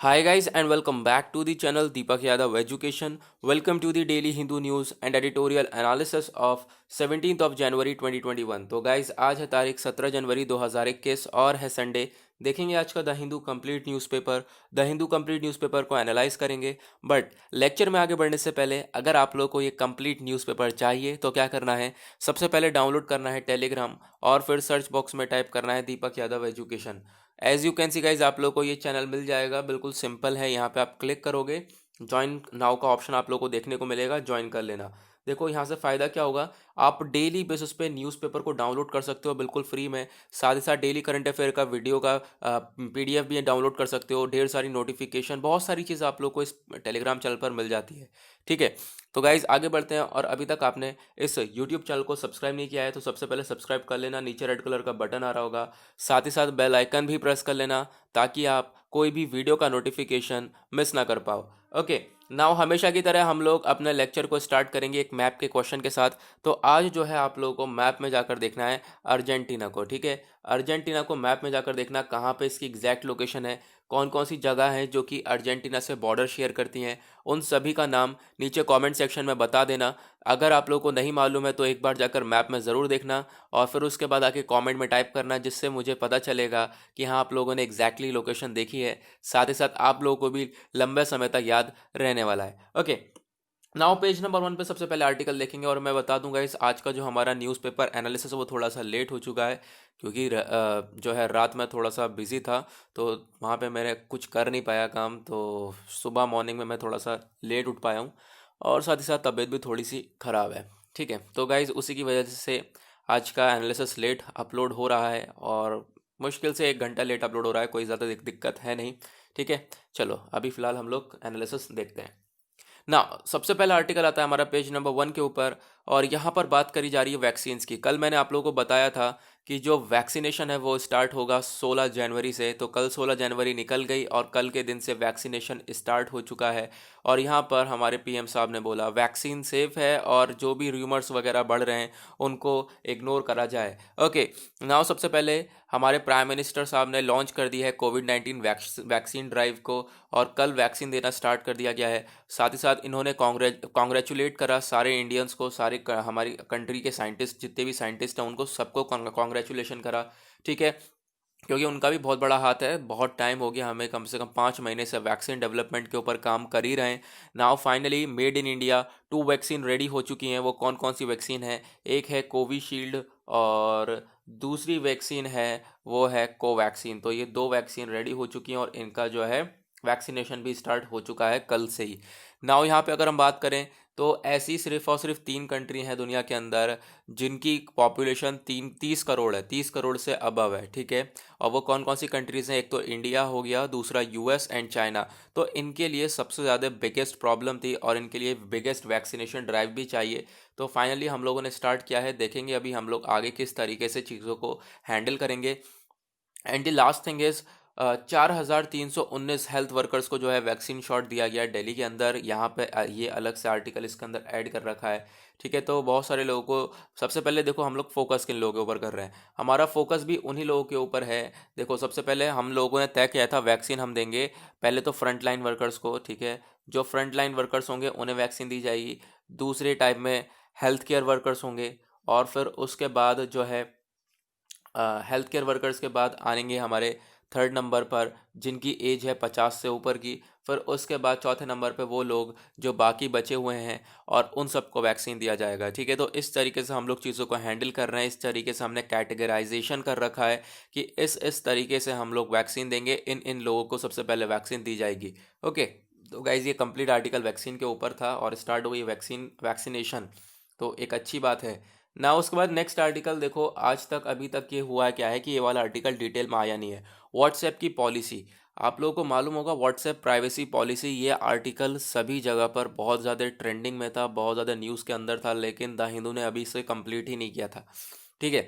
Hi guys and welcome back to the channel Deepak Yadav Education. Welcome to the daily Hindu news and editorial analysis of 17th of January 2021. तो guys आज है तारीख 17 जनवरी 2021 और है Sunday. देखेंगे आज का the Hindu complete newspaper. The Hindu complete newspaper को एनालाइज करेंगे। बट लेक्चर में आगे बढ़ने से पहले अगर आप लोगों को ये कंप्लीट न्यूज़पेपर चाहिए तो क्या करना है, सबसे पहले डाउनलोड करना है टेलीग्राम और फिर सर्च बॉक्स में टाइप करना है Deepak Yadav education. As you can see guys आप लोग को ये चैनल मिल जाएगा, बिल्कुल सिंपल है। यहाँ पे आप क्लिक करोगे, ज्वाइन नाउ का ऑप्शन आप लोग को देखने को मिलेगा, ज्वाइन कर लेना। देखो यहाँ से फ़ायदा क्या होगा, आप डेली बेसिस पे न्यूज़पेपर को डाउनलोड कर सकते हो बिल्कुल फ्री में। साथ ही साथ डेली करंट अफेयर का वीडियो का पीडीएफ भी डाउनलोड कर सकते हो। ढेर सारी नोटिफिकेशन, बहुत सारी चीज़ आप लोग को इस टेलीग्राम चैनल पर मिल जाती है। ठीक है, तो गाइज आगे बढ़ते हैं। और अभी तक आपने इस यूट्यूब चैनल को सब्सक्राइब नहीं किया है तो सबसे पहले सब्सक्राइब कर लेना। नीचे रेड कलर का बटन आ रहा होगा, साथ ही साथ बेल आइकन भी प्रेस कर लेना ताकि आप कोई भी वीडियो का नोटिफिकेशन मिस ना कर पाओ। ओके, नाउ हमेशा की तरह हम लोग अपने लेक्चर को स्टार्ट करेंगे एक मैप के क्वेश्चन के साथ। तो आज जो है आप लोगों को मैप में जाकर देखना है अर्जेंटीना को। ठीक है, अर्जेंटीना को मैप में जाकर देखना कहाँ पे इसकी एग्जैक्ट लोकेशन है, कौन कौन सी जगह है जो कि अर्जेंटीना से बॉर्डर शेयर करती हैं, उन सभी का नाम नीचे कमेंट सेक्शन में बता देना। अगर आप लोगों को नहीं मालूम है तो एक बार जाकर मैप में ज़रूर देखना और फिर उसके बाद आके कमेंट में टाइप करना, जिससे मुझे पता चलेगा कि हाँ आप लोगों ने एग्जैक्टली लोकेशन देखी है। साथ ही साथ आप लोगों को भी लंबे समय तक याद रहने वाला है। ओके, नाउ पेज नंबर 1 पे सबसे पहले आर्टिकल देखेंगे। और मैं बता दूंगा इस आज का जो हमारा न्यूज़पेपर एनालिसिस है वो थोड़ा सा लेट हो चुका है, क्योंकि जो है रात में थोड़ा सा बिजी था तो वहाँ पे मैंने कुछ कर नहीं पाया काम, तो सुबह मॉर्निंग में मैं थोड़ा सा लेट उठ पाया हूँ और साथ ही साथ तबीयत भी थोड़ी सी ख़राब है। ठीक है, तो गाइज़ उसी की वजह से आज का एनालिसिस लेट अपलोड हो रहा है और मुश्किल से 1 घंटा लेट अपलोड हो रहा है। कोई ज़्यादा दिक्कत है नहीं। ठीक है, चलो अभी फ़िलहाल हम लोग एनालिसिस देखते हैं ना। सबसे पहला आर्टिकल आता है हमारा पेज नंबर 1 के ऊपर और यहाँ पर बात करी जा रही है वैक्सीन्स की। कल मैंने आप लोगों को बताया था कि जो वैक्सीनेशन है वो स्टार्ट होगा 16 जनवरी से। तो कल 16 जनवरी निकल गई और कल के दिन से वैक्सीनेशन स्टार्ट हो चुका है। और यहाँ पर हमारे पीएम साहब ने बोला वैक्सीन सेफ है और जो भी र्यूमर्स वगैरह बढ़ रहे हैं उनको इग्नोर करा जाए। ओके, नाउ सबसे पहले हमारे प्राइम मिनिस्टर साहब ने लॉन्च कर दी है कोविड-19 वैक्सीन ड्राइव को और कल वैक्सीन देना स्टार्ट कर दिया गया है। साथ ही साथ इन्होंने कॉन्ग्रेचुलेट करा सारे इंडियंस को, सारे हमारी कंट्री के साइंटिस्ट, जितने भी साइंटिस्ट हैं उनको सबको कॉन्ग्रेचुलेशन करा। ठीक है, क्योंकि उनका भी बहुत बड़ा हाथ है। बहुत टाइम हो गया, हमें कम से कम 5 महीने से वैक्सीन डेवलपमेंट के ऊपर काम कर ही रहे हैं। Now finally made in India 2 vaccine ready हो चुकी हैं। वो कौन कौन सी वैक्सीन है, एक है कोविशील्ड और दूसरी वैक्सीन है वो है कोवैक्सीन। तो ये 2 वैक्सीन रेडी हो चुकी हैं और इनका जो है वैक्सीनेशन भी स्टार्ट हो चुका है कल से ही। नाउ यहाँ पे अगर हम बात करें तो ऐसी सिर्फ और सिर्फ 3 कंट्री हैं दुनिया के अंदर जिनकी पॉपुलेशन 30 करोड़ है, 30 करोड़ से अबव है। ठीक है, और वो कौन कौन सी कंट्रीज़ हैं, एक तो इंडिया हो गया, दूसरा यूएस एंड चाइना। तो इनके लिए सबसे ज़्यादा बिगेस्ट प्रॉब्लम थी और इनके लिए बिगेस्ट वैक्सीनेशन ड्राइव भी चाहिए। तो फाइनली हम लोगों ने स्टार्ट किया है। देखेंगे अभी हम लोग आगे किस तरीके से चीज़ों को हैंडल करेंगे। And the last thing is 4,319 health workers को जो है वैक्सीन शॉट दिया गया है दिल्ली के अंदर। यहाँ पे ये अलग से आर्टिकल इसके अंदर ऐड कर रखा है। ठीक है, तो बहुत सारे लोगों को, सबसे पहले देखो हम लोग फोकस किन लोगों के ऊपर कर रहे हैं, हमारा फोकस भी उन्हीं लोगों के ऊपर है। देखो सबसे पहले हम लोगों ने तय किया था वैक्सीन हम देंगे पहले तो फ्रंट लाइन वर्कर्स को। ठीक है, जो फ्रंट लाइन वर्कर्स होंगे उन्हें वैक्सीन दी जाएगी। दूसरे टाइप में हेल्थ केयर वर्कर्स होंगे और फिर उसके बाद जो है हेल्थ केयर वर्कर्स के बाद आएंगे हमारे थर्ड नंबर पर जिनकी एज है 50 से ऊपर की। फिर उसके बाद चौथे नंबर पे वो लोग जो बाकी बचे हुए हैं और उन सबको वैक्सीन दिया जाएगा। ठीक है, तो इस तरीके से हम लोग चीज़ों को हैंडल कर रहे हैं। इस तरीके से हमने कैटेगराइजेशन कर रखा है कि इस तरीके से हम लोग वैक्सीन देंगे, इन इन लोगों को सबसे पहले वैक्सीन दी जाएगी। ओके, तो गाइज ये कंप्लीट आर्टिकल वैक्सीन के ऊपर था और स्टार्ट हुई वैक्सीनेशन, तो एक अच्छी बात है ना। उसके बाद नेक्स्ट आर्टिकल देखो, आज तक अभी तक ये हुआ क्या है कि ये वाला आर्टिकल डिटेल में आया नहीं है। व्हाट्सएप की पॉलिसी, आप लोगों को मालूम होगा व्हाट्सएप प्राइवेसी पॉलिसी, ये आर्टिकल सभी जगह पर बहुत ज़्यादा ट्रेंडिंग में था, बहुत ज़्यादा न्यूज़ के अंदर था, लेकिन द हिंदू ने अभी इसे कंप्लीट ही नहीं किया था। ठीक है,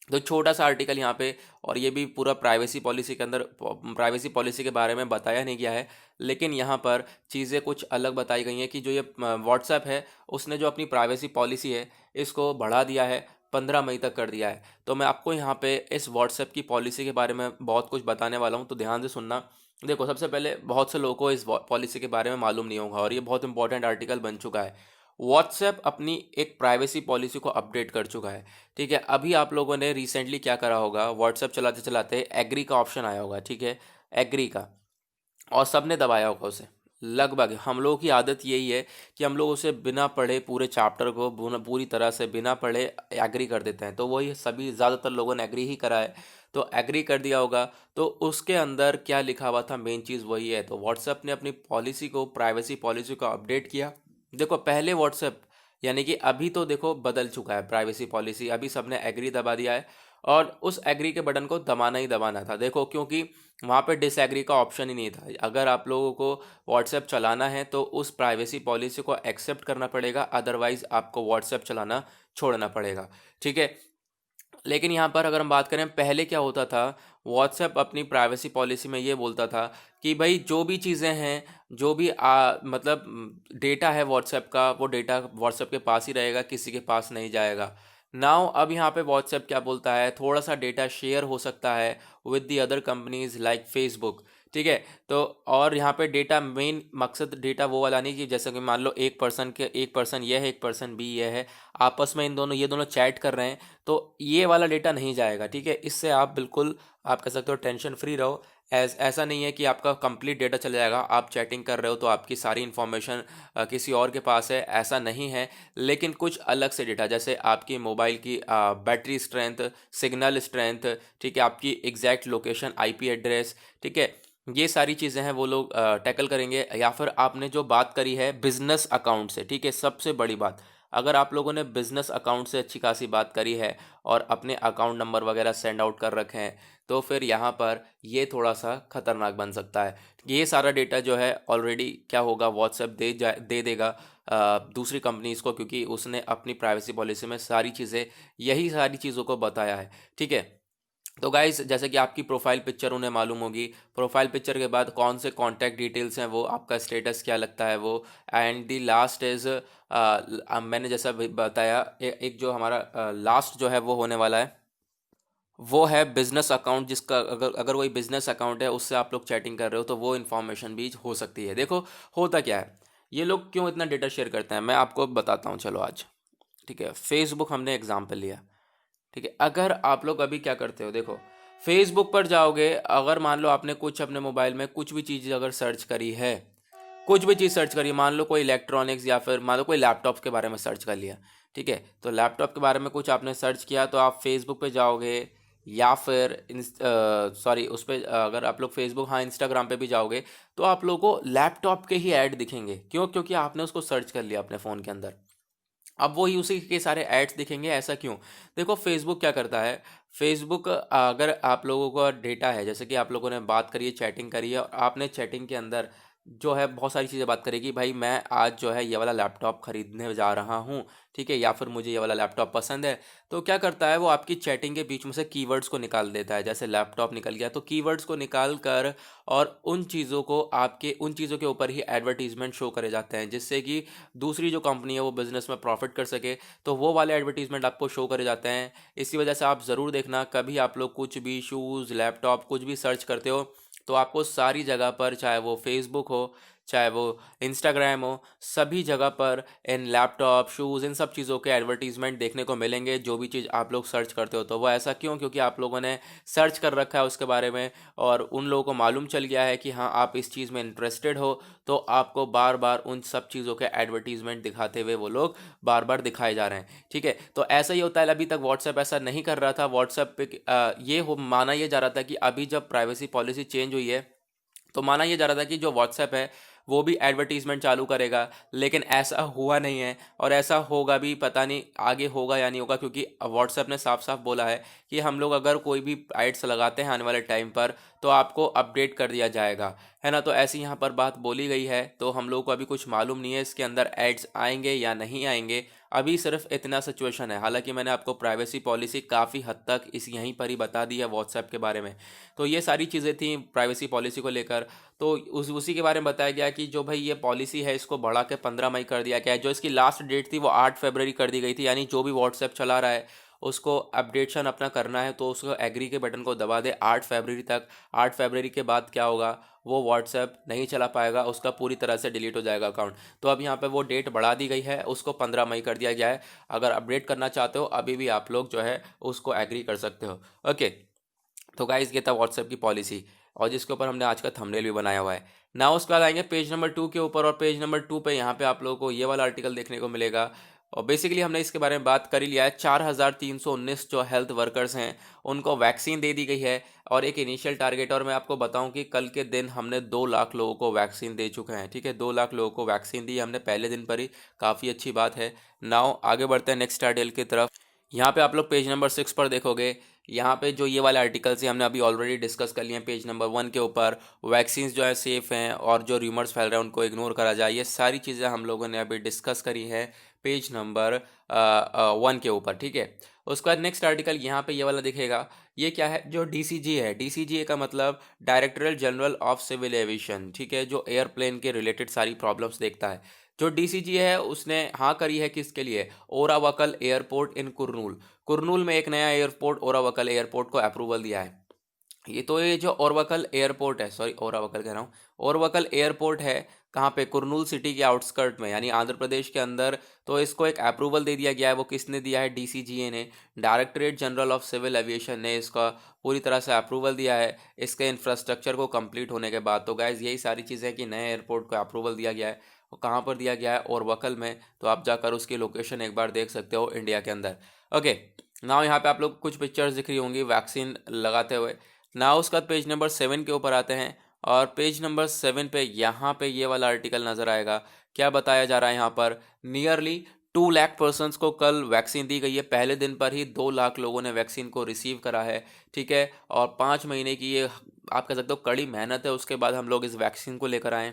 तो छोटा सा आर्टिकल यहाँ पे, और ये भी पूरा प्राइवेसी पॉलिसी के अंदर प्राइवेसी पॉलिसी के बारे में बताया नहीं गया है, लेकिन यहाँ पर चीज़ें कुछ अलग बताई गई हैं कि जो ये व्हाट्सएप है उसने जो अपनी प्राइवेसी पॉलिसी है इसको बढ़ा दिया है, 15 मई तक कर दिया है। तो मैं आपको यहाँ पे इस व्हाट्सएप की पॉलिसी के बारे में बहुत कुछ बताने वाला हूँ, तो ध्यान से सुनना। देखो, सबसे पहले बहुत से लोगों को इस पॉलिसी के बारे में मालूम नहीं होगा और ये बहुत इंपॉर्टेंट आर्टिकल बन चुका है। व्हाट्सएप अपनी एक प्राइवेसी पॉलिसी को अपडेट कर चुका है। ठीक है, अभी आप लोगों ने रिसेंटली क्या करा होगा, व्हाट्सएप चलाते चलाते एग्री का ऑप्शन आया होगा। ठीक है, एग्री का, और सबने दबाया होगा उसे। लगभग हम लोगों की आदत यही है कि हम लोग उसे बिना पढ़े पूरे चैप्टर को पूरी तरह से बिना पढ़े एग्री कर देते हैं। तो वही सभी ज़्यादातर लोगों ने एग्री ही करा है। तो एग्री कर दिया होगा, तो उसके अंदर क्या लिखा हुआ था, मेन चीज़ वही है। तो व्हाट्सएप ने अपनी पॉलिसी को, प्राइवेसी पॉलिसी को अपडेट किया। देखो, पहले व्हाट्सएप, यानी कि अभी तो देखो बदल चुका है प्राइवेसी पॉलिसी, अभी सबने एग्री दबा दिया है और उस एग्री के बटन को दबाना ही दबाना था। देखो, क्योंकि वहाँ पे डिसएग्री का ऑप्शन ही नहीं था। अगर आप लोगों को व्हाट्सएप चलाना है तो उस प्राइवेसी पॉलिसी को एक्सेप्ट करना पड़ेगा, अदरवाइज आपको व्हाट्सएप चलाना छोड़ना पड़ेगा। ठीक है, लेकिन यहाँ पर अगर हम बात करें, पहले क्या होता था, व्हाट्सएप अपनी प्राइवेसी पॉलिसी में ये बोलता था कि भाई जो भी चीज़ें हैं, जो भी मतलब डेटा है व्हाट्सएप का, वो डेटा व्हाट्सएप के पास ही रहेगा, किसी के पास नहीं जाएगा। नाउ अब यहाँ पे व्हाट्सएप क्या बोलता है, थोड़ा सा डेटा शेयर हो सकता है with the other companies like Facebook. ठीक है, तो और यहाँ पे डेटा, मेन मकसद डेटा वो वाला नहीं कि जैसे कि मान लो एक पर्सन ये है, एक पर्सन बी ये है, आपस में ये दोनों चैट कर रहे हैं, तो ये वाला डेटा नहीं जाएगा। ठीक है, इससे आप बिल्कुल, आप कह सकते हो, टेंशन फ्री रहो। ऐसा नहीं है कि आपका कंप्लीट डेटा चला जाएगा। आप चैटिंग कर रहे हो तो आपकी सारी इन्फॉर्मेशन किसी और के पास है, ऐसा नहीं है। लेकिन कुछ अलग से डेटा, जैसे आपकी मोबाइल की बैटरी स्ट्रेंथ, सिग्नल स्ट्रेंथ, ठीक है, आपकी एग्जैक्ट लोकेशन, आईपी एड्रेस, ठीक है, ये सारी चीज़ें हैं वो लोग टैकल करेंगे। या फिर आपने जो बात करी है बिजनेस अकाउंट से, ठीक है, सबसे बड़ी बात, अगर आप लोगों ने बिजनेस अकाउंट से अच्छी खासी बात करी है और अपने अकाउंट नंबर वगैरह सेंड आउट कर रखे हैं, तो फिर यहाँ पर ये थोड़ा सा खतरनाक बन सकता है। ये सारा डेटा जो है ऑलरेडी क्या होगा, व्हाट्सएप दे देगा दूसरी कंपनीज को, क्योंकि उसने अपनी प्राइवेसी पॉलिसी में सारी चीज़ें, यही सारी चीज़ों को बताया है। ठीक है, तो गाइस, जैसे कि आपकी प्रोफाइल पिक्चर उन्हें मालूम होगी, प्रोफाइल पिक्चर के बाद कौन से कॉन्टैक्ट डिटेल्स हैं, वो आपका स्टेटस क्या लगता है वो, एंड दी लास्ट इज़, मैंने जैसा बताया, एक जो हमारा लास्ट जो है वो होने वाला है, वो है बिजनेस अकाउंट, जिसका अगर अगर वही बिजनेस अकाउंट है उससे आप लोग चैटिंग कर रहे हो तो वो इन्फॉर्मेशन भी हो सकती है। देखो, होता क्या है, ये लोग क्यों इतना डेटा शेयर करते हैं, मैं आपको बताता हूँ, चलो आज। ठीक है, फेसबुक हमने एग्जाम्पल लिया। ठीक है, अगर आप लोग अभी क्या करते हो, देखो, फेसबुक पर जाओगे, अगर मान लो आपने कुछ अपने मोबाइल में कुछ भी चीज़ अगर सर्च करी है, कुछ भी चीज़ सर्च करी, मान लो कोई इलेक्ट्रॉनिक्स या फिर मान लो कोई लैपटॉप के बारे में सर्च कर लिया। ठीक है, तो लैपटॉप के बारे में कुछ आपने सर्च किया तो आप फेसबुक पे जाओगे, या फिर सॉरी, उस पर अगर आप लोग फेसबुक, हाँ, इंस्टाग्राम पे भी जाओगे, तो आप लोगों को लैपटॉप के ही ऐड दिखेंगे। क्यों? क्योंकि आपने उसको सर्च कर लिया अपने फ़ोन के अंदर। अब वही उसी के सारे एड्स दिखेंगे, ऐसा क्यों? देखो, फेसबुक क्या करता है, फेसबुक अगर आप लोगों का डेटा है, जैसे कि आप लोगों ने बात करी है, चैटिंग करी है, और आपने चैटिंग के अंदर जो है बहुत सारी चीज़ें बात करेगी, भाई मैं आज जो है ये वाला लैपटॉप खरीदने जा रहा हूँ, ठीक है, या फिर मुझे ये वाला लैपटॉप पसंद है। तो क्या करता है, वो आपकी चैटिंग के बीच में से कीवर्ड्स को निकाल देता है। जैसे लैपटॉप निकल गया तो कीवर्ड्स को निकाल कर, और उन चीज़ों को, आपके उन चीज़ों के ऊपर ही एडवर्टीजमेंट शो करे जाते हैं, जिससे कि दूसरी जो कंपनी है वो बिजनेस में प्रॉफिट कर सके। तो वो वाले एडवर्टीजमेंट आपको शो करे जाते हैं। इसी वजह से आप ज़रूर देखना, कभी आप लोग कुछ भी शूज़, लैपटॉप, कुछ भी सर्च करते हो तो आपको सारी जगह पर, चाहे वो फेसबुक हो, चाहे वो इंस्टाग्राम हो, सभी जगह पर इन लैपटॉप, शूज़, इन सब चीज़ों के एडवर्टीजमेंट देखने को मिलेंगे, जो भी चीज़ आप लोग सर्च करते हो। तो वो ऐसा क्यों? क्योंकि आप लोगों ने सर्च कर रखा है उसके बारे में, और उन लोगों को मालूम चल गया है कि हाँ, आप इस चीज़ में इंटरेस्टेड हो, तो आपको बार बार उन सब चीज़ों के एडवर्टीजमेंट दिखाते हुए वो लोग बार बार दिखाए जा रहे हैं। ठीक है, तो ऐसा ही होता है। अभी तक व्हाट्सएप ऐसा नहीं कर रहा था। व्हाट्सएप पे माना ये जा रहा था कि अभी जब प्राइवेसी पॉलिसी चेंज हुई है, तो माना ये जा रहा था कि जो व्हाट्सएप है वो भी एडवर्टीजमेंट चालू करेगा, लेकिन ऐसा हुआ नहीं है, और ऐसा होगा भी, पता नहीं आगे होगा या नहीं होगा, क्योंकि व्हाट्सएप ने साफ साफ बोला है कि हम लोग अगर कोई भी एड्स लगाते हैं आने वाले टाइम पर, तो आपको अपडेट कर दिया जाएगा, है ना। तो ऐसी यहाँ पर बात बोली गई है, तो हम लोग को अभी कुछ मालूम नहीं है इसके अंदर एड्स आएंगे या नहीं आएंगे। अभी सिर्फ इतना सिचुएशन है। हालांकि मैंने आपको प्राइवेसी पॉलिसी काफ़ी हद तक इस यहीं पर ही बता दी है व्हाट्सएप के बारे में। तो ये सारी चीज़ें थी प्राइवेसी पॉलिसी को लेकर। तो उसी के बारे में बताया गया कि जो भाई ये पॉलिसी है, इसको बढ़ा के 15 मई कर दिया गया है। जो इसकी लास्ट डेट थी वो 8 फरवरी कर दी गई थी, यानी जो भी व्हाट्सएप चला रहा है उसको अपडेशन अपना करना है तो उसको एग्री के बटन को दबा दे 8 फरवरी तक। 8 फरवरी के बाद क्या होगा, वो व्हाट्सएप नहीं चला पाएगा, उसका पूरी तरह से डिलीट हो जाएगा अकाउंट। तो अब यहाँ पे वो डेट बढ़ा दी गई है, उसको 15 मई कर दिया गया है। अगर अपडेट करना चाहते हो अभी भी आप लोग जो है उसको एग्री कर सकते हो। ओके, तो गाइस ये था व्हाट्सएप की पॉलिसी, और जिसके ऊपर हमने आज का थंबनेल भी बनाया हुआ है ना। उसके बाद आएंगे पेज नंबर 2 के ऊपर, और पेज नंबर 2 पे यहाँ पे आप लोगों को ये वाला आर्टिकल देखने को मिलेगा। और बेसिकली हमने इसके बारे में बात कर ही लिया है। 4319 जो हेल्थ वर्कर्स हैं उनको वैक्सीन दे दी गई है, और एक इनिशियल टारगेट, और मैं आपको बताऊं कि कल के दिन हमने 2 लाख लोगों को वैक्सीन दे चुके हैं। ठीक है, 2 लाख लोगों को वैक्सीन दी हमने पहले दिन पर ही, काफ़ी अच्छी बात है। नाउ आगे बढ़ते हैं नेक्स्ट आर्टिकल की तरफ। यहाँ पे आप लोग पेज नंबर 6 पर देखोगे, यहाँ पे जो ये वाले आर्टिकल्स हैं हमने अभी ऑलरेडी डिस्कस कर लिए हैं। पेज नंबर 1 के ऊपर वैक्सीन जो है सेफ़ हैं, और जो र्यूमर्स फैल रहे हैं उनको इग्नोर करा जाए, ये सारी चीज़ें हम लोगों ने अभी डिस्कस करी हैं पेज नंबर 1 के ऊपर। ठीक है, उसके बाद नेक्स्ट आर्टिकल यहाँ पे ये वाला दिखेगा। ये क्या है, जो डीसीजी है, डीसीजी का मतलब directorate general of civil aviation. ठीक है, जो एयरप्लेन के रिलेटेड सारी प्रॉब्लम्स देखता है। जो डीसीजी है उसने हाँ करी है किसके लिए, ओरावकल एयरपोर्ट इन कुरनूल। कुरनूल में एक नया एयरपोर्ट, ओरावकल एयरपोर्ट को अप्रूवल दिया है। ये जो ओरवकल एयरपोर्ट है, सॉरी ओरावकल कह रहा हूँ, ओरवकल एयरपोर्ट है कहाँ पे, कुरनूल सिटी के आउटस्कर्ट में, यानी आंध्र प्रदेश के अंदर। तो इसको एक अप्रूवल दे दिया गया है। वो किसने दिया है, डीसीजीए ने, directorate general of civil aviation ने इसका पूरी तरह से अप्रूवल दिया है इसके इंफ्रास्ट्रक्चर को कंप्लीट होने के बाद। तो गाइज यही सारी चीज़ें कि नए एयरपोर्ट को अप्रूवल दिया गया है। और कहाँ पर दिया गया है, ओरवकल में। तो आप जाकर उसकी लोकेशन एक बार देख सकते हो इंडिया के अंदर। ओके, नाउ यहाँ पे आप लोग कुछ पिक्चर्स दिख रही होंगी वैक्सीन लगाते हुए। ना उसका पेज नंबर 7 के ऊपर आते हैं, और पेज नंबर 7 पे यहाँ पे ये वाला आर्टिकल नज़र आएगा। क्या बताया जा रहा है यहाँ पर, नियरली 2 लाख पर्सनस को कल वैक्सीन दी गई है। पहले दिन पर ही 2 लाख लोगों ने वैक्सीन को रिसीव करा है। ठीक है, और 5 महीने की ये आप कह सकते हो कड़ी मेहनत है, उसके बाद हम लोग इस वैक्सीन को लेकर आए,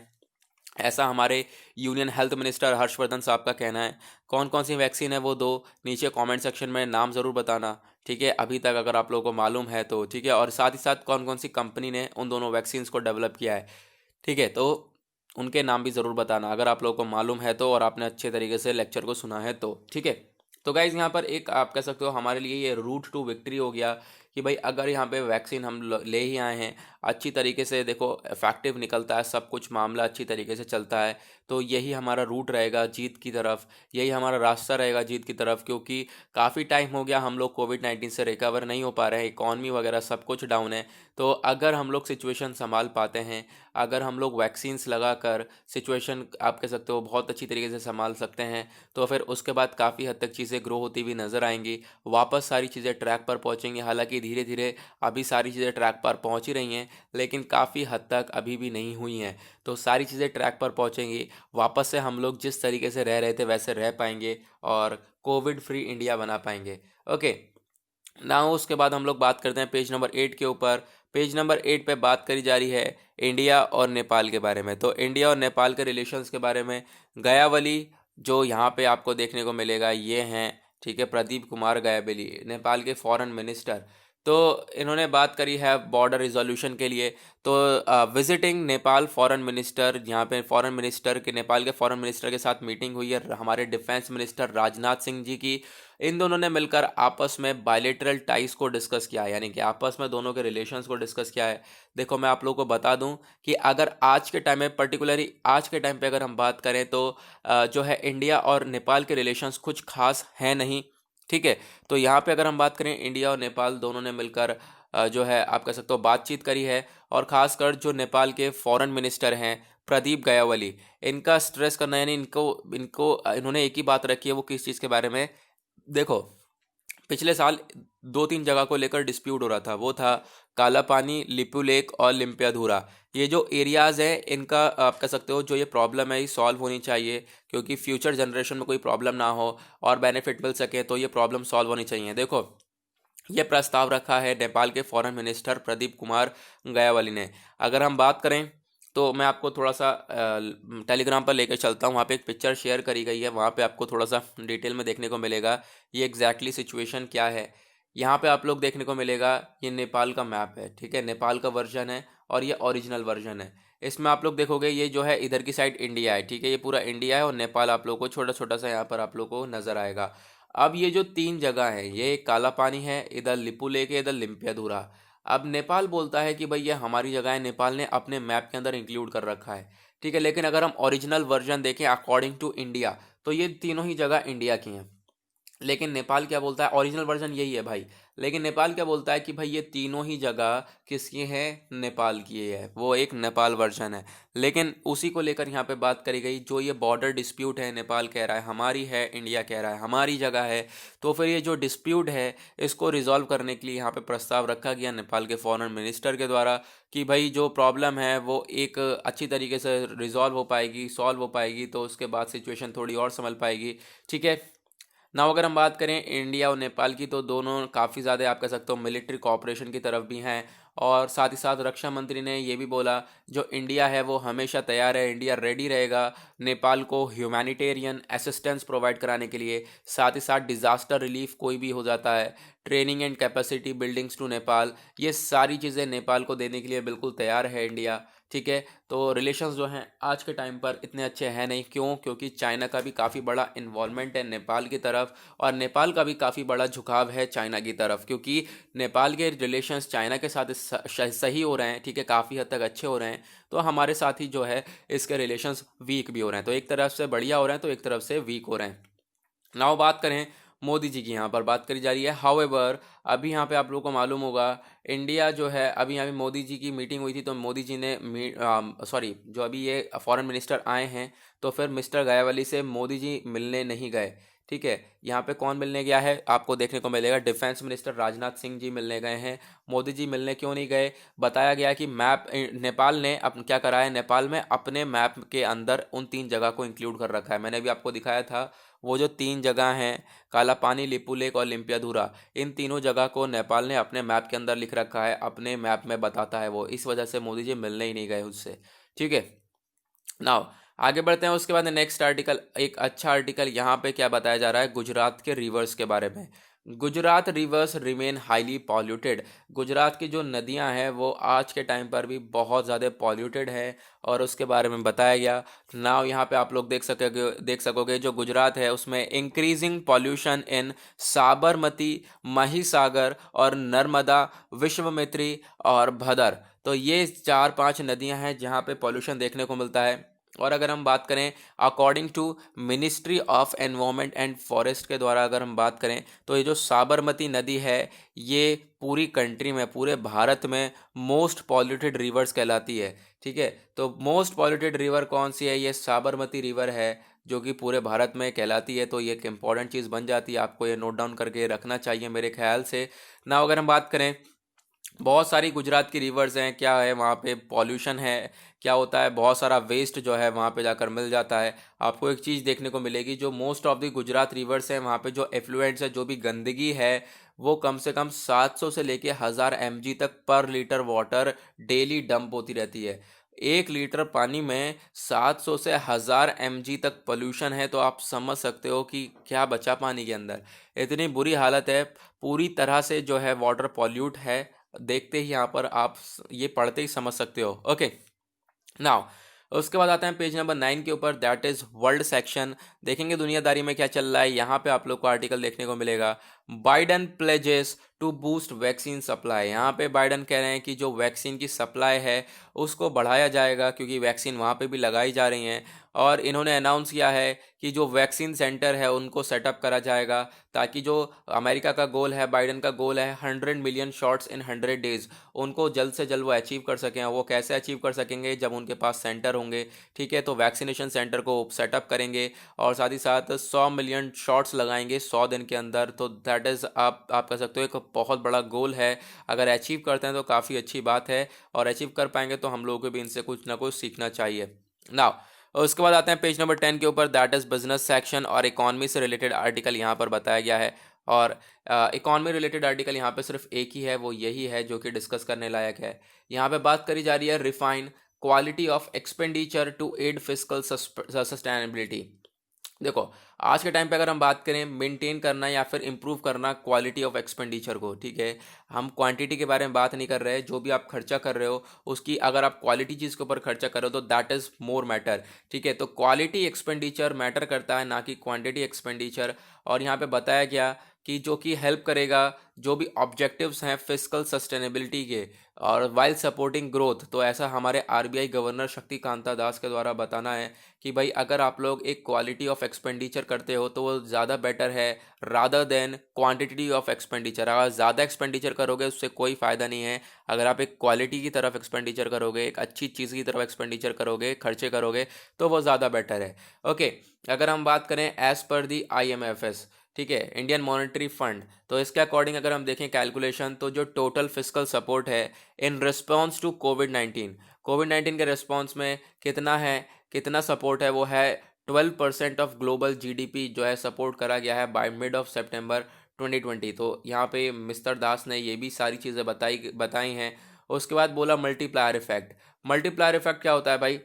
ऐसा हमारे यूनियन हेल्थ मिनिस्टर हर्षवर्धन साहब का कहना है। कौन कौन सी वैक्सीन है वो दो नीचे कमेंट सेक्शन में नाम ज़रूर बताना। ठीक है, अभी तक अगर आप लोगों को मालूम है तो। ठीक है, और साथ ही साथ कौन कौन सी कंपनी ने उन दोनों वैक्सीन को डेवलप किया है। ठीक है, तो उनके नाम भी ज़रूर बताना अगर आप लोगों को मालूम है तो, और आपने अच्छे तरीके से लेक्चर को सुना है तो। ठीक है, तो गाइज़ यहाँ पर एक आप कह सकते हो हमारे लिए ये रूट टू विक्ट्री हो गया कि भाई अगर यहाँ पे वैक्सीन हम ले ही आए हैं, अच्छी तरीके से देखो इफेक्टिव निकलता है सब कुछ, मामला अच्छी तरीके से चलता है, तो यही हमारा रूट रहेगा जीत की तरफ, यही हमारा रास्ता रहेगा जीत की तरफ। क्योंकि काफ़ी टाइम हो गया हम लोग कोविड-19 से रिकवर नहीं हो पा रहे हैं, इकॉनमी वगैरह सब कुछ डाउन है। तो अगर हम लोग सिचुएशन संभाल पाते हैं, अगर हम लोग वैक्सीन्स लगाकर सिचुएशन आप कह सकते हो बहुत अच्छी तरीके से संभाल सकते हैं, तो फिर उसके बाद काफ़ी हद तक चीज़ें ग्रो होती हुई नज़र आएंगी, वापस सारी चीज़ें ट्रैक पर पहुँचेंगी। हालांकि धीरे धीरे अभी सारी चीज़ें ट्रैक पर पहुँच ही रही हैं, लेकिन काफ़ी हद तक अभी भी नहीं हुई हैं। तो सारी चीज़ें ट्रैक पर पहुँचेंगी, वापस से हम लोग जिस तरीके से रह रहे थे वैसे रह पाएंगे, और कोविड फ्री इंडिया बना पाएंगे। ओके, ना उसके बाद हम लोग बात करते हैं पेज नंबर 8 के ऊपर। पेज नंबर 8 पे बात करी जा रही है इंडिया और नेपाल के बारे में। तो इंडिया और नेपाल के रिलेशंस के बारे में गयावली जो यहाँ पे आपको देखने को मिलेगा ये हैं, ठीक है, प्रदीप कुमार गयावली, नेपाल के फॉरेन मिनिस्टर। तो इन्होंने बात करी है बॉर्डर रिजोल्यूशन के लिए। तो विजिटिंग नेपाल फॉरेन मिनिस्टर, यहाँ पे फॉरेन मिनिस्टर के, नेपाल के फॉरेन मिनिस्टर के साथ मीटिंग हुई है हमारे डिफेंस मिनिस्टर राजनाथ सिंह जी की। इन दोनों ने मिलकर आपस में बायलेटरल टाइज को डिस्कस किया है, यानी कि आपस में दोनों के रिलेशंस को डिस्कस किया है। देखो मैं आप लोगों को बता दूं कि अगर आज के टाइम में, पर्टिकुलरली आज के टाइम पे अगर हम बात करें तो जो है इंडिया और नेपाल के रिलेशंस कुछ खास हैं नहीं। ठीक है, तो यहाँ पे अगर हम बात करें इंडिया और नेपाल दोनों ने मिलकर जो है आप कह सकते हो बातचीत करी है। और ख़ासकर जो नेपाल के फॉरेन मिनिस्टर हैं प्रदीप गयावली, इनका स्ट्रेस करना, यानी इनको इनको इन्होंने एक ही बात रखी है, वो किस चीज़ के बारे में, देखो पिछले साल 2-3 जगह को लेकर डिस्प्यूट हो रहा था, वो था काला पानी, लिपू लेक और लिम्पियाधुरा। ये जो एरियाज़ हैं इनका आप कह सकते हो जो ये प्रॉब्लम है ये सॉल्व होनी चाहिए, क्योंकि फ्यूचर जनरेशन में कोई प्रॉब्लम ना हो और बेनिफिट मिल सके, तो ये प्रॉब्लम सॉल्व होनी चाहिए। देखो ये प्रस्ताव रखा है नेपाल के फॉरेन मिनिस्टर प्रदीप कुमार गयावली ने। अगर हम बात करें तो मैं आपको थोड़ा सा टेलीग्राम पर लेकर चलता हूँ, वहाँ पे एक पिक्चर शेयर करी गई है, वहाँ पे आपको थोड़ा सा डिटेल में देखने को मिलेगा ये एग्जैक्टली सिचुएशन क्या है। यहाँ पे आप लोग देखने को मिलेगा ये नेपाल का मैप है, ठीक है, नेपाल का वर्जन है और ये ओरिजिनल वर्जन है। इसमें आप लोग देखोगे ये जो है इधर की साइड इंडिया है, ठीक है, ये पूरा इंडिया है, और नेपाल आप लोग को छोटा छोटा सा यहाँ पर आप लोग को नज़र आएगा। अब ये जो तीन जगह है, ये एक काला पानी है, इधर लिपू लेक है, इधर लिम्पियाधुरा। अब नेपाल बोलता है कि भाई ये हमारी जगह है, नेपाल ने अपने मैप के अंदर इंक्लूड कर रखा है, ठीक है। लेकिन अगर हम ओरिजिनल वर्जन देखें अकॉर्डिंग टू इंडिया, तो ये तीनों ही जगह इंडिया की हैं। लेकिन नेपाल क्या बोलता है, ओरिजिनल वर्जन यही है भाई, लेकिन नेपाल क्या बोलता है कि भाई ये तीनों ही जगह किसकी है, नेपाल की है, वो एक नेपाल वर्जन है। लेकिन उसी को लेकर यहाँ पे बात करी गई, जो ये बॉर्डर डिस्प्यूट है, नेपाल कह रहा है हमारी है, इंडिया कह रहा है हमारी जगह है। तो फिर ये जो डिस्प्यूट है, इसको रिजॉल्व करने के लिए यहाँ पे प्रस्ताव रखा गया नेपाल के फॉरेन मिनिस्टर के द्वारा कि भाई जो प्रॉब्लम है वो एक अच्छी तरीके से रिजॉल्व हो पाएगी, सॉल्व हो पाएगी, तो उसके बाद सिचुएशन थोड़ी और संभल पाएगी, ठीक है। ना अगर हम बात करें इंडिया और नेपाल की, तो दोनों काफ़ी ज़्यादा आप कह सकते हो मिलिट्री कोऑपरेशन की तरफ भी हैं। और साथ ही साथ रक्षा मंत्री ने ये भी बोला, जो इंडिया है वो हमेशा तैयार है, इंडिया रेडी रहेगा नेपाल को ह्यूमैनिटेरियन असिस्टेंस प्रोवाइड कराने के लिए। साथ ही साथ डिज़ास्टर रिलीफ कोई भी हो जाता है, training and capacity buildings to Nepal, ये सारी चीज़ें नेपाल को देने के लिए बिल्कुल तैयार है इंडिया, ठीक है। तो रिलेशंस जो हैं आज के टाइम पर इतने अच्छे हैं नहीं, क्यों? क्योंकि चाइना का भी काफ़ी बड़ा इन्वॉल्वमेंट है नेपाल की तरफ, और नेपाल का भी काफ़ी बड़ा झुकाव है चाइना की तरफ, क्योंकि नेपाल के रिलेशंस चाइना के साथ सही हो रहे हैं, ठीक है, काफ़ी हद तक अच्छे हो रहे हैं। तो हमारे साथ ही जो है इसके रिलेशंस वीक भी हो रहे हैं, तो एक तरफ से बढ़िया हो रहे हैं तो एक तरफ से वीक हो रहे हैं। नाउ बात करें मोदी जी की, यहाँ पर बात करी जा रही है। हाउएवर अभी यहाँ पे आप लोगों को मालूम होगा, इंडिया जो है अभी यहाँ पे मोदी जी की मीटिंग हुई थी, तो मोदी जी ने सॉरी, जो अभी ये फॉरेन मिनिस्टर आए हैं, तो फिर मिस्टर गायावली से मोदी जी मिलने नहीं गए, ठीक है। यहाँ पे कौन मिलने गया है आपको देखने को मिलेगा, डिफेंस मिनिस्टर राजनाथ सिंह जी मिलने गए हैं। मोदी जी मिलने क्यों नहीं गए, बताया गया कि मैप नेपाल ने क्या करा है, नेपाल में अपने मैप के अंदर उन तीन जगह को इंक्लूड कर रखा है। मैंने भी आपको दिखाया था, वो जो तीन जगह हैं, काला पानी, लिपू लेक और लिम्पियाधुरा, इन तीनों जगह को नेपाल ने अपने मैप के अंदर लिख रखा है, अपने मैप में बताता है वो, इस वजह से मोदी जी मिलने ही नहीं गए उससे, ठीक है। नाउ आगे बढ़ते हैं। उसके बाद नेक्स्ट आर्टिकल, एक अच्छा आर्टिकल, यहाँ पे क्या बताया जा रहा है, गुजरात के रिवर्स के बारे में। Gujarat reverse remain highly polluted. Gujarat की जो नदियां हैं वो आज के टाइम पर भी बहुत ज़्यादा पॉल्यूटेड है, और उसके बारे में बताया गया। नाउ यहाँ पे आप लोग देख सकोगे जो गुजरात है उसमें increasing pollution in Sabarmati, Mahisagar और नर्मदा, विश्वामित्री और भदर। तो ये चार पांच नदियां हैं जहाँ पे पॉल्यूशन देखने को मिलता है। और अगर हम बात करें according to ministry of environment and forest के द्वारा अगर हम बात करें, तो ये जो साबरमती नदी है, ये पूरी कंट्री में, पूरे भारत में मोस्ट पॉल्यूटेड रिवर्स कहलाती है, ठीक है। तो मोस्ट पॉल्यूटेड रिवर कौन सी है, ये साबरमती रिवर है, जो कि पूरे भारत में कहलाती है। तो ये एक इंपॉर्टेंट चीज़ बन जाती है, आपको ये नोट डाउन करके रखना चाहिए मेरे ख्याल से। ना अगर हम बात करें, बहुत सारी गुजरात की रिवर्स हैं, क्या है वहाँ पे पॉल्यूशन है, क्या होता है, बहुत सारा वेस्ट जो है वहाँ पे जाकर मिल जाता है। आपको एक चीज़ देखने को मिलेगी, जो most of the Gujarat reverse हैं वहाँ पे जो एफ्लुएंट्स है, जो भी गंदगी है, वो कम से कम 700 से लेके 1000 mg तक पर लीटर वाटर डेली डंप होती रहती है। 1 लीटर पानी में 700 से 1000 mg तक पोल्यूशन है, तो आप समझ सकते हो कि क्या बचा पानी के अंदर। इतनी बुरी हालत है, पूरी तरह से जो है वाटर पॉल्यूट है। देखते ही यहाँ पर आप ये पढ़ते ही समझ सकते हो, ओके। नाउ उसके बाद आते हैं पेज नंबर 9 के ऊपर, दैट इज वर्ल्ड सेक्शन। देखेंगे दुनियादारी में क्या चल रहा है। यहाँ पे आप लोग को आर्टिकल देखने को मिलेगा, Biden pledges to boost vaccine supply. यहाँ पे बाइडन कह रहे हैं कि जो वैक्सीन की सप्लाई है उसको बढ़ाया जाएगा, क्योंकि वैक्सीन वहाँ पे भी लगाई जा रही हैं। और इन्होंने अनाउंस किया है कि जो वैक्सीन सेंटर है उनको सेटअप करा जाएगा, ताकि जो अमेरिका का गोल है, बाइडन का गोल है 100 मिलियन शॉट्स इन 100 डेज, उनको जल्द से जल्द वो अचीव कर सकें। वो कैसे अचीव कर सकेंगे, जब उनके पास सेंटर होंगे, ठीक है। तो वैक्सीनेशन सेंटर को सेटअप करेंगे, और साथ ही साथ 100 मिलियन शॉट्स लगाएंगे 100 दिन के अंदर। तो दैट इज़ आप कह सकते हो एक बहुत बड़ा गोल है। अगर अचीव करते हैं तो काफ़ी अच्छी बात है, और अचीव कर पाएंगे तो हम लोगों को भी इनसे कुछ ना कुछ सीखना चाहिए। नाउ उसके बाद आते हैं पेज नंबर 10 के ऊपर, दैट इज़ बिजनेस सेक्शन, और इकॉनमी से रिलेटेड आर्टिकल यहाँ पर बताया गया है। और इकॉनमी रिलेटेड आर्टिकल यहाँ पे सिर्फ एक ही है, वो यही है जो कि डिस्कस करने लायक है। यहाँ पे बात करी जा रही है refine quality of expenditure to aid fiscal sustainability. देखो, आज के टाइम पे अगर हम बात करें मेंटेन करना या फिर इम्प्रूव करना क्वालिटी ऑफ एक्सपेंडिचर को, ठीक है, हम क्वांटिटी के बारे में बात नहीं कर रहे हैं। जो भी आप खर्चा कर रहे हो उसकी अगर आप क्वालिटी चीज़ के ऊपर खर्चा कर रहे हो तो दैट इज़ मोर मैटर, ठीक है। तो क्वालिटी एक्सपेंडिचर मैटर करता है, ना कि क्वांटिटी एक्सपेंडिचर। और यहाँ पे बताया गया कि जो कि हेल्प करेगा जो भी ऑब्जेक्टिव्स हैं फिजिकल सस्टेनेबिलिटी के और वाइल सपोर्टिंग ग्रोथ। तो ऐसा हमारे आरबीआई गवर्नर शक्तिकांता दास के द्वारा बताना है कि भाई अगर आप लोग एक क्वालिटी ऑफ एक्सपेंडिचर करते हो तो वो ज़्यादा बेटर है rather than quantity of expenditure. अगर ज़्यादा एक्सपेंडिचर करोगे उससे कोई फ़ायदा नहीं है। अगर आप एक क्वालिटी की तरफ एक्सपेंडिचर करोगे, एक अच्छी चीज़ की तरफ एक्सपेंडिचर करोगे, खर्चे करोगे, तो वो ज़्यादा बेटर है। ओके, अगर हम बात करें एज़ पर दी IMFS, ठीक है, इंडियन मॉनेटरी फंड, तो इसके अकॉर्डिंग अगर हम देखें कैलकुलेशन, तो जो टोटल फिजिकल सपोर्ट है इन रिस्पॉन्स टू कोविड 19 के रिस्पॉन्स में कितना है, कितना सपोर्ट है, वो है 12% ऑफ ग्लोबल जीडीपी जो है सपोर्ट करा गया है बाय मिड ऑफ सितंबर 2020। तो यहाँ पे मिस्टर दास ने ये भी सारी चीज़ें बताई हैं। उसके बाद बोला मल्टीप्लायर इफेक्ट। मल्टीप्लायर इफेक्ट क्या होता है भाई?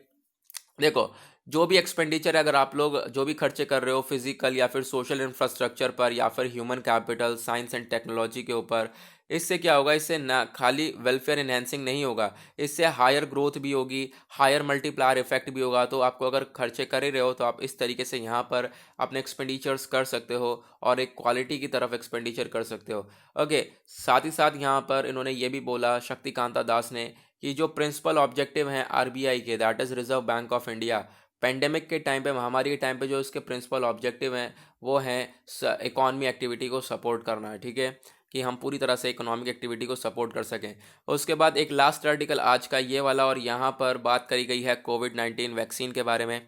देखो, जो भी एक्सपेंडिचर है, अगर आप लोग जो भी खर्चे कर रहे हो फिजिकल या फिर सोशल इंफ्रास्ट्रक्चर पर या फिर human capital, science and technology के ऊपर, इससे क्या होगा, इससे ना खाली वेलफेयर इन्हेंसिंग नहीं होगा, इससे हायर ग्रोथ भी होगी, हायर मल्टीप्लायर इफेक्ट भी होगा। तो आपको अगर खर्चे कर ही रहे हो तो आप इस तरीके से यहाँ पर अपने एक्सपेंडिचर्स कर सकते हो और एक क्वालिटी की तरफ एक्सपेंडिचर कर सकते हो। ओके, साथ ही साथ यहाँ पर इन्होंने ये भी बोला शक्तिकांता दास ने कि जो प्रिंसिपल ऑब्जेक्टिव हैं आरबीआई के, that is reserve bank of India, pandemic के टाइम पे, महामारी के टाइम पे जो इसके प्रिंसिपल ऑब्जेक्टिव हैं वो हैं इकॉनमी एक्टिविटी को सपोर्ट करना है, ठीक है, कि हम पूरी तरह से इकोनॉमिक एक्टिविटी को सपोर्ट कर सकें। उसके बाद एक लास्ट आर्टिकल आज का ये वाला, और यहाँ पर बात करी गई है कोविड 19 वैक्सीन के बारे में।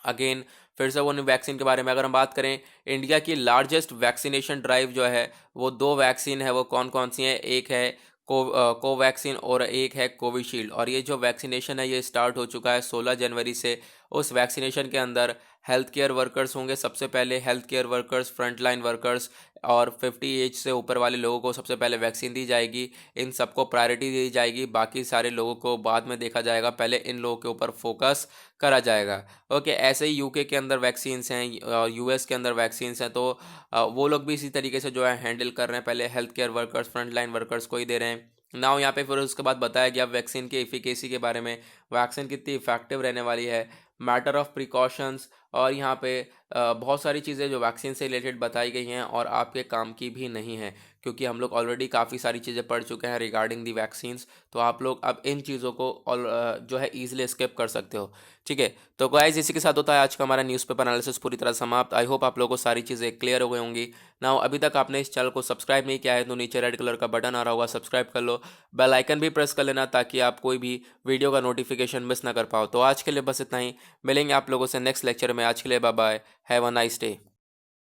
अगेन फिर से वो वैक्सीन के बारे में अगर हम बात करें, इंडिया की लार्जेस्ट वैक्सीनेशन ड्राइव जो है वो 2 वैक्सीन है। वो कौन कौन सी हैं? एक है कोवैक्सीन और एक है कोविशील्ड। और ये जो वैक्सीनेशन है ये स्टार्ट हो चुका है 16 जनवरी से। उस वैक्सीनेशन के अंदर हेल्थ केयर वर्कर्स होंगे सबसे पहले, health care workers, frontline workers और 50 एज से ऊपर वाले लोगों को सबसे पहले वैक्सीन दी जाएगी। इन सबको प्रायोरिटी दी जाएगी, बाकी सारे लोगों को बाद में देखा जाएगा, पहले इन लोगों के ऊपर फोकस करा जाएगा। ओके, ऐसे ही यूके के अंदर वैक्सीन्स हैं और यूएस के अंदर वैक्सीन्स हैं। तो वो लोग भी इसी तरीके से जो है हैंडल कर रहे हैं, पहले health care workers, frontline workers को ही दे रहे हैं। नाउ यहाँ पे फिर उसके बाद बताया गया वैक्सीन की एफिकेसी के बारे में, वैक्सीन कितनी इफेक्टिव रहने वाली है, मैटर ऑफ प्रिकॉशंस, और यहाँ पे बहुत सारी चीज़ें जो वैक्सीन से रिलेटेड बताई गई हैं और आपके काम की भी नहीं है, क्योंकि हम लोग ऑलरेडी काफ़ी सारी चीज़ें पढ़ चुके हैं रिगार्डिंग दी वैक्सीन्स। तो आप लोग अब इन चीज़ों को जो है ईजिली स्किप कर सकते हो, ठीक है। तो गाइस इसी के साथ होता है आज का हमारा न्यूज़पेपर एनालिसिस पूरी तरह समाप्त। आई होप आप लोगों को सारी चीज़ें क्लियर हो गई होंगी। नाउ अभी तक आपने इस चैनल को सब्सक्राइब नहीं किया है तो नीचे रेड कलर का बटन आ रहा होगा, सब्सक्राइब कर लो, बेल आइकन भी प्रेस कर लेना ताकि आप कोई भी वीडियो का नोटिफिकेशन मिस ना कर पाओ। तो आज के लिए बस इतना ही, मिलेंगे आप लोगों से नेक्स्ट लेक्चर में। आज के लिए bye bye, have a nice day.